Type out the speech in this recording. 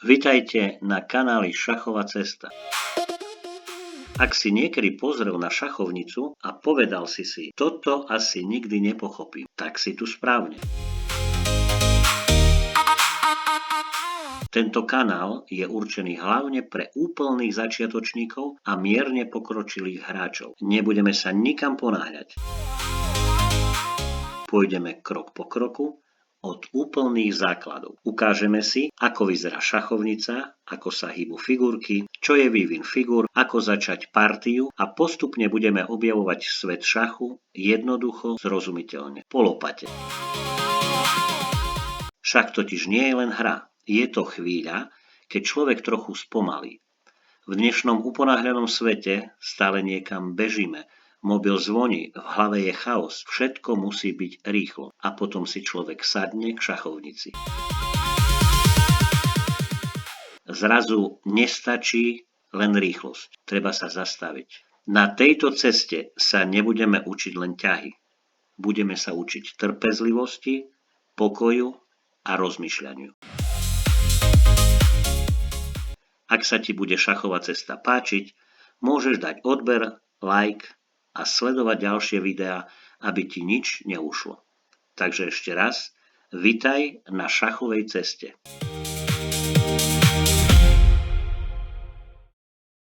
Vitajte na kanáli Šachová cesta. Ak si niekedy pozrel na šachovnicu a povedal si, toto asi nikdy nepochopím, tak si tu správne. Tento kanál je určený hlavne pre úplných začiatočníkov a mierne pokročilých hráčov. Nebudeme sa nikam ponáhľať. Pôjdeme krok po kroku od úplných základov. Ukážeme si, ako vyzerá šachovnica, ako sa hýbu figurky, čo je vývin figúr, ako začať partiu a postupne budeme objavovať svet šachu jednoducho, zrozumiteľne, po lopate. Šach totiž nie je len hra. Je to chvíľa, keď človek trochu spomalí. V dnešnom uponáhľanom svete stále niekam bežíme. Mobil zvoní, v hlave je chaos, všetko musí byť rýchlo. A potom si človek sadne k šachovnici. Zrazu nestačí len rýchlosť. Treba sa zastaviť. Na tejto ceste sa nebudeme učiť len ťahy. Budeme sa učiť trpezlivosti, pokoju a rozmýšľaniu. Ak sa ti bude šachová cesta páčiť, môžeš dať odber, like a sledovať ďalšie videá, aby ti nič neušlo. Takže ešte raz, vitaj na šachovej ceste.